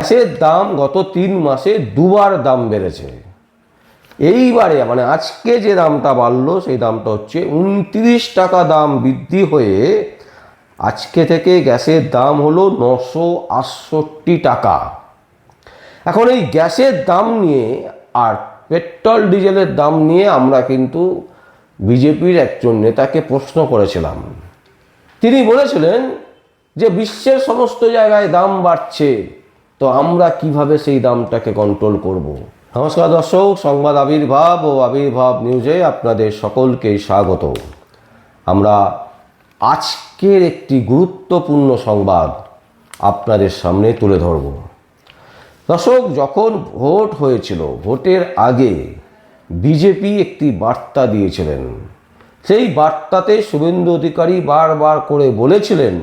গ্যাসের দাম গত 3 মাসে দুবার দাম বেড়েছে। এইবারে মানে আজকে যে দামটা বাড়লো সেই দামটা হচ্ছে 29 টাকা দাম বৃদ্ধি হয়ে আজকে থেকে গ্যাসের দাম হলো 968 টাকা। এখন এই গ্যাসের দাম নিয়ে আর পেট্রোল ডিজেলের দাম নিয়ে আমরা কিন্তু বিজেপির একজন নেতাকে প্রশ্ন করেছিলাম। তিনি বলেছিলেন যে বিশ্বের সমস্ত জায়গায় দাম বাড়ছে, তো আমরা কিভাবে সেই দামটাকে কন্ট্রোল করব। নমস্কার দর্শক, সংবাদ আবির্ভাব ও আবির্ভাব নিউজে আপনাদের সকলকে স্বাগত। আমরা আজকের একটি গুরুত্বপূর্ণ সংবাদ আপনাদের সামনে তুলে ধরব। দর্শক, যখন ভোট হয়েছিল, ভোটের আগে বিজেপি একটি বার্তা দিয়েছিলেন। সেই বার্তাতে শুভেন্দু অধিকারী বারবার করে বলেছিলেন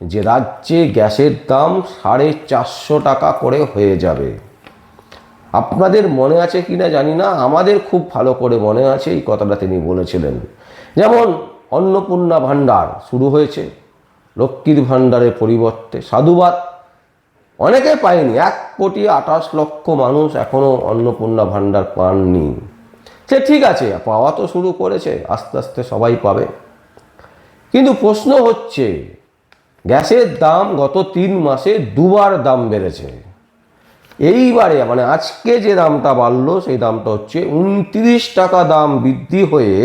যে রাজ্যে গ্যাসের দাম 450 টাকা করে হয়ে যাবে। আপনাদের মনে আছে কিনা জানি না, আমাদের খুব ভালো করে মনে আছে এই কথাটা তিনি বলেছিলেন। যেমন অন্নপূর্ণা ভাণ্ডার শুরু হয়েছে, লক্ষ্মীর ভাণ্ডারের পরিবর্তে সাধুবাদ অনেকে পায়নি। 1,28,00,000 মানুষ এখনও অন্নপূর্ণা ভাণ্ডার পাননি। সে ঠিক আছে, পাওয়া তো শুরু করেছে, আস্তে আস্তে সবাই পাবে। কিন্তু প্রশ্ন হচ্ছে, গ্যাসের দাম গত 3 মাসে দুবার দাম বেড়েছে। এইবারে মানে আজকে যে দামটা বাড়লো সেই দামটা হচ্ছে 29 টাকা দাম বৃদ্ধি হয়ে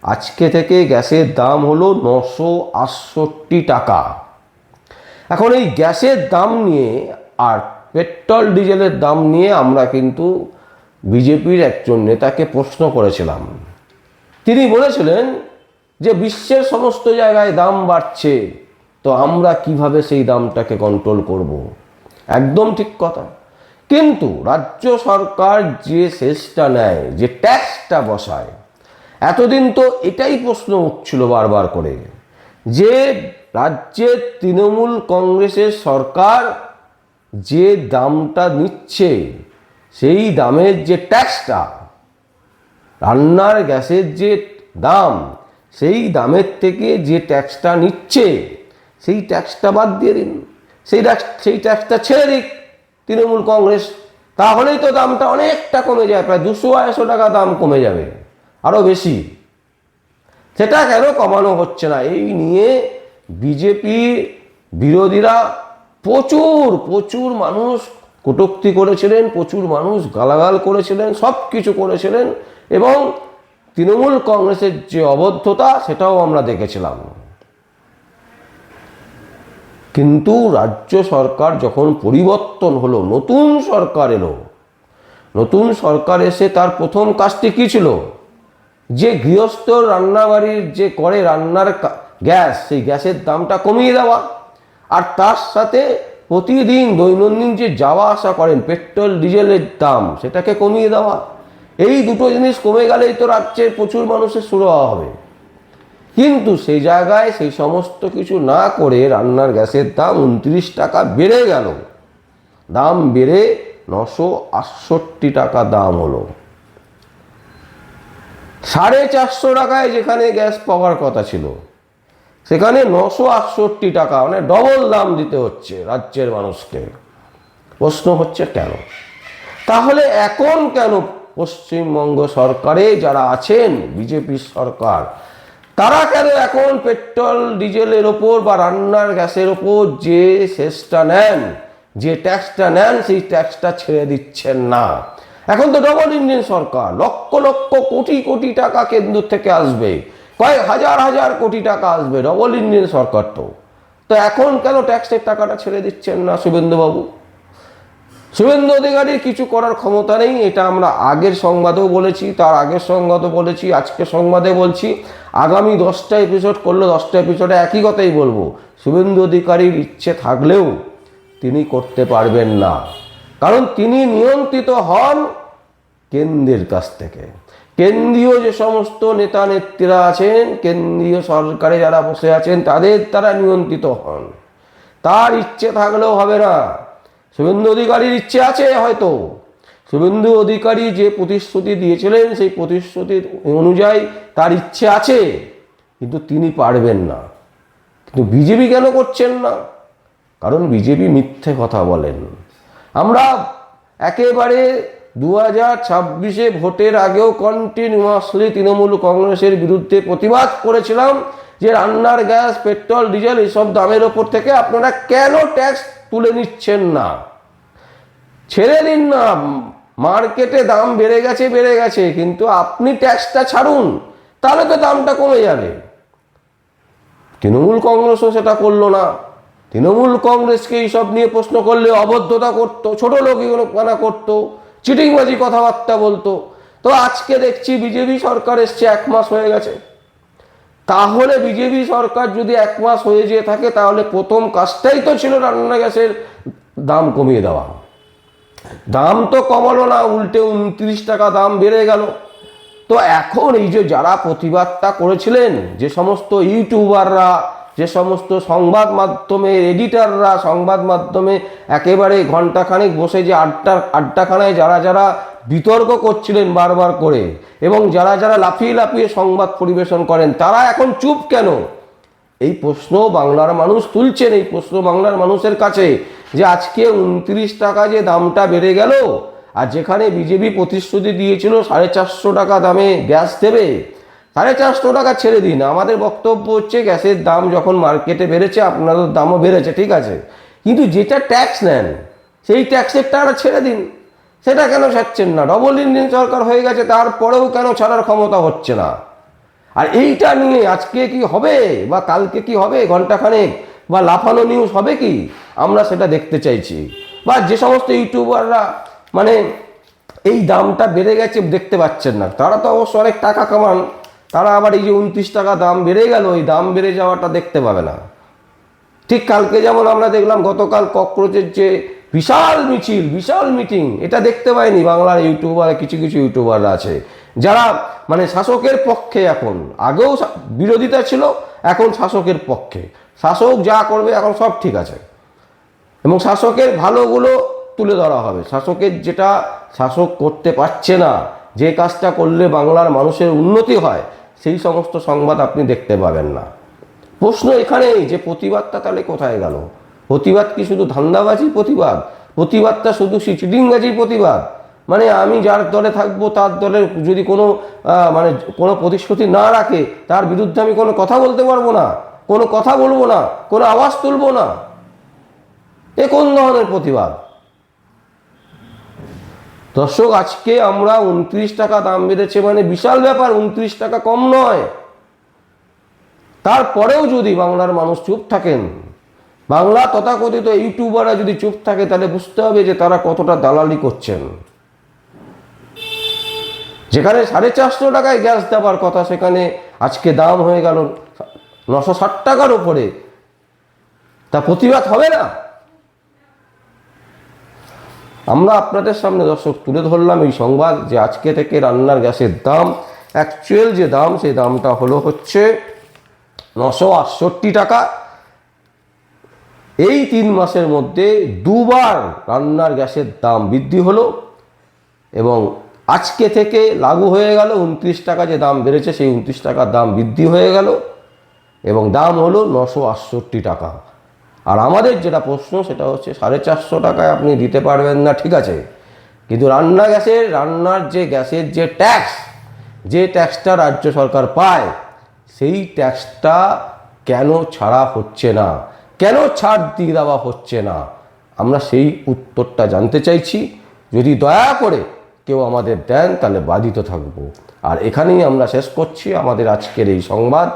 আজকে থেকে গ্যাসের দাম হলো 968 টাকা। এখন এই গ্যাসের দাম নিয়ে আর পেট্রোল ডিজেলের দাম নিয়ে আমরা কিন্তু বিজেপির একজন নেতাকে প্রশ্ন করেছিলাম। তিনি বলেছিলেন যে বিশ্বের সমস্ত জায়গায় দাম বাড়ছে, তো আমরা কিভাবে সেই দামটাকে কন্ট্রোল করব। একদম ঠিক কথা। কিন্তু রাজ্য সরকার যে সেসটা নেয়, যে ট্যাক্সটা বসায়, এতদিন তো এটাই প্রশ্ন উঠছিল বারবার করে যে রাজ্যের তৃণমূল কংগ্রেসের সরকার যে দামটা নিচ্ছে, সেই দামের যে ট্যাক্সটা, রান্নার গ্যাসের যে দাম, সেই দামের থেকে যে ট্যাক্সটা নিচ্ছে সেই ট্যাক্সটা বাদ দিয়ে দিন, সেই ট্যাক্সটা ছেড়ে দিক তৃণমূল কংগ্রেস। তাহলেই তো দামটা অনেকটা কমে যায়, প্রায় 200-250 টাকা দাম কমে যাবে, আরও বেশি। সেটা কেন কমানো হচ্ছে না, এই নিয়ে বিজেপি বিরোধীরা প্রচুর মানুষ কটূক্তি করেছিলেন, প্রচুর মানুষ গালাগাল করেছিলেন, সব কিছু করেছিলেন। এবং তৃণমূল কংগ্রেসের যে অবদ্ধতা সেটাও আমরা দেখেছিলাম। কিন্তু রাজ্য সরকার যখন পরিবর্তন হলো, নতুন সরকার এলো, নতুন সরকার এসে তার প্রথম কাজটি কী ছিল? যে গৃহস্থ রান্নাবাড়ির যে করে রান্নার গ্যাস, সেই গ্যাসের দামটা কমিয়ে দেওয়া, আর তার সাথে প্রতিদিন দৈনন্দিন যে যাওয়া আসা করেন পেট্রোল ডিজেলের দাম, সেটাকে কমিয়ে দেওয়া। এই দুটো জিনিস কমে গেলেই তো রাজ্যের প্রচুর মানুষের সুরাহা হবে। কিন্তু সেই জায়গায় সেই সমস্ত কিছু না করে রান্নার গ্যাসের দাম 29 টাকা বেড়ে গেল। দাম বেড়ে 968 টাকা দাম হলো। 450 টাকায় যেখানে গ্যাস পাওয়ার কথা ছিল, সেখানে 968 টাকা, মানে ডবল দাম দিতে হচ্ছে রাজ্যের মানুষকে। প্রশ্ন হচ্ছে কেন? তাহলে এখন কেন পশ্চিমবঙ্গ সরকারে যারা আছেন, বিজেপির সরকার, তারা কেন এখন পেট্রোল ডিজেলের ওপর বা রান্নার গ্যাসের ওপর যে সেসটা নেন, যে ট্যাক্সটা নেন, সেই ট্যাক্সটা ছেড়ে দিচ্ছেন না? এখন তো ডবল ইঞ্জিন সরকার, লক্ষ লক্ষ কোটি টাকা কেন্দ্র থেকে আসবে, কয়েক হাজার কোটি টাকা আসবে, ডবল ইঞ্জিন সরকার। তো এখন কেন ট্যাক্সের টাকাটা ছেড়ে দিচ্ছেন না শুভেন্দুবাবু? শুভেন্দু অধিকারীর কিছু করার ক্ষমতা নেই, এটা আমরা আগের সংবাদেও বলেছি, তার আগের সংবাদও বলেছি, আজকে সংবাদে বলছি। আগামী 10টা এপিসোড করলে 10টা এপিসোডে একই কথাই বলবো। শুভেন্দু অধিকারীর ইচ্ছে থাকলেও তিনি করতে পারবেন না, কারণ তিনি নিয়ন্ত্রিত হন কেন্দ্রের কাছ থেকে। কেন্দ্রীয় যে সমস্ত নেতা নেত্রীরা আছেন, কেন্দ্রীয় সরকারে যারা বসে আছেন, তাদের দ্বারা নিয়ন্ত্রিত হন। তার ইচ্ছে থাকলেও হবে না। শুভেন্দু অধিকারীর ইচ্ছে আছে হয়তো, শুভেন্দু অধিকারী যে প্রতিশ্রুতি দিয়েছিলেন সেই প্রতিশ্রুতির অনুযায়ী তার ইচ্ছে আছে, কিন্তু তিনি পারবেন না। কিন্তু বিজেপি কেন করছেন না? কারণ বিজেপি মিথ্যে কথা বলেন। আমরা একেবারে 2026-এ ভোটের আগেও কন্টিনিউয়াসলি তৃণমূল কংগ্রেসের বিরুদ্ধে প্রতিবাদ করেছিলাম যে রান্নার গ্যাস, পেট্রোল, ডিজেল এইসব দামের ওপর থেকে আপনারা কেন ট্যাক্স তুলে নিচ্ছেন না? ছেড়ে দিন না, মার্কেটে দাম বেড়ে গেছে, কিন্তু আপনি ট্যাক্সটা ছাড়ুন, তাহলে তো দামটা কমে যাবে। তৃণমূল কংগ্রেসও সেটা করলো না। তৃণমূল কংগ্রেসকে এইসব নিয়ে প্রশ্ন করলে অবদ্ধতা করতো, ছোট লোকগুলো করতো, চিটিংবাজি কথাবার্তা বলতো। তো আজকে দেখছি বিজেপি সরকার এসছে, 1 মাস হয়ে গেছে। তাহলে বিজেপি সরকার যদি 1 মাস হয়ে যেয়ে থাকে, তাহলে প্রথম কাজটাই তো ছিল রান্না গ্যাসের দাম কমিয়ে দেওয়া। দাম তো কমালো না, উল্টে 29 টাকা দাম বেড়ে গেল। তো এখন এই যে যারা প্রতিবাদটা করেছিলেন, যে সমস্ত ইউটিউবাররা, যে সমস্ত সংবাদ মাধ্যমের এডিটাররা, সংবাদ মাধ্যমে একেবারে ঘন্টাখানেক বসে যে আড্ডাখানায় যারা বিতর্ক করছিলেন বারবার করে, এবং যারা লাফিয়ে সংবাদ পরিবেশন করেন, তারা এখন চুপ কেন? এই প্রশ্ন বাংলার মানুষ তুলছেন। এই প্রশ্ন বাংলার মানুষের কাছে, যে আজকে 29 টাকা যে দামটা বেড়ে গেল, আর যেখানে বিজেপি প্রতিশ্রুতি দিয়েছিল 450 টাকা দামে গ্যাস দেবে, 450 টাকা ছেড়ে দিন। আমাদের বক্তব্য হচ্ছে, গ্যাসের দাম যখন মার্কেটে বেড়েছে, আপনাদের দামও বেড়েছে, ঠিক আছে, কিন্তু যেটা ট্যাক্স নেন সেই ট্যাক্সের টাকা ছেড়ে দিন। সেটা কেন ছাড়ছেন না? ডবল ইঞ্জিন সরকার হয়ে গেছে, তারপরেও কেন ছাড়ার ক্ষমতা হচ্ছে না? আর এইটা নিয়ে আজকে কি হবে বা কালকে কি হবে, ঘন্টাখানেক বা লাফানো নিউজ হবে কি, আমরা সেটা দেখতে চাইছি। বা যে সমস্ত ইউটিউবাররা মানে এই দামটা বেড়ে গেছে দেখতে পাচ্ছেন না, তারা তো অবশ্য অনেক টাকা কামান, তারা আবার এই যে 29 টাকা দাম বেড়ে গেল, এই দাম বেড়ে যাওয়াটা দেখতে পাবে না। ঠিক কালকে যেমন আমরা দেখলাম, গতকাল ককরোচের যে বিশাল মিছিল, বিশাল মিটিং, এটা দেখতে পাইনি বাংলার ইউটিউবার, কিছু ইউটিউবাররা আছে যারা মানে শাসকের পক্ষে। এখন আগেও বিরোধিতা ছিল, এখন শাসকের পক্ষে। শাসক যা করবে এখন সব ঠিক আছে, এবং শাসকের ভালোগুলো তুলে ধরা হবে। শাসকের যেটা শাসক করতে পারছে না, যে কাজটা করলে বাংলার মানুষের উন্নতি হয়, সেই সমস্ত সংবাদ আপনি দেখতে পাবেন না। প্রশ্ন এখানেই যে প্রতিবাদটা তাহলে কোথায় গেল? প্রতিবাদ কি শুধু ধান্দাবাজি প্রতিবাদ? প্রতিবাদটা শুধু চিটিংবাজির প্রতিবাদ? মানে আমি যার দলে থাকবো, তার দলের যদি কোনো প্রতিশ্রুতি না রাখে, তার বিরুদ্ধে আমি কোনো কথা বলতে পারবো না, কোনো কথা বলবো না, কোনো আওয়াজ তুলবো না? এ কোন ধরনের প্রতিবাদ? দর্শক, আজকে আমরা 29 টাকা দাম বেড়েছে মানে বিশাল ব্যাপার, 29 টাকা কম নয়। তারপরেও যদি বাংলার মানুষ চুপ থাকেন, বাংলা তথাকথিত ইউটিউবাররা যদি চুপ থাকে, তাহলে বুঝতে হবে যে তারা কতটা দালালি করছেন। যেখানে 450 টাকায় গ্যাস দেওয়ার কথা, সেখানে আজকে দাম হয়ে গেল 960 টাকার উপরে। তা প্রতিবাদ হবে না? আমরা আপনাদের সামনে দর্শক তুলে ধরলাম এই সংবাদ, যে আজকে থেকে রান্নার গ্যাসের দাম, অ্যাকচুয়াল যে দাম, সেই দামটা হচ্ছে 968 টাকা। এই 3 মাসের মধ্যে 2 বার রান্নার গ্যাসের দাম বৃদ্ধি হলো, এবং আজকে থেকে লাগু হয়ে গেল। 29 টাকা যে দাম বেড়েছে, সেই 29 টাকার দাম বৃদ্ধি হয়ে গেল, এবং দাম হলো 968 টাকা। আর আমাদের যেটা প্রশ্ন, সেটা হচ্ছে 450 টাকায় আপনি দিতে পারবেন না, ঠিক আছে, কিন্তু রান্নার যে গ্যাসের যে ট্যাক্স, যে ট্যাক্সটা রাজ্য সরকার পায়, সেই ট্যাক্সটা কেন ছাড়া হচ্ছে না, কেন ছাড় দিয়ে দেওয়া হচ্ছে না? আমরা সেই উত্তরটা জানতে চাইছি। যদি দয়া করে কেউ আমাদের দেন, তাহলে বাধিত থাকব। আর এখানেই আমরা শেষ করছি আমাদের আজকের এই সংবাদ।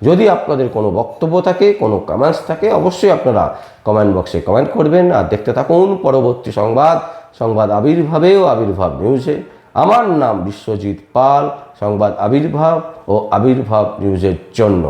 যদি আপনাদের কোনো বক্তব্য থাকে, কোনো কমেন্টস থাকে, অবশ্যই আপনারা কমেন্ট বক্সে কমেন্ট করবেন। আর দেখতে থাকুন পরবর্তী সংবাদ আবির্ভাবে ও আবির্ভাব নিউজে। আমার নাম বিশ্বজিৎ পাল, সংবাদ আবির্ভাব ও আবির্ভাব নিউজের জন্য।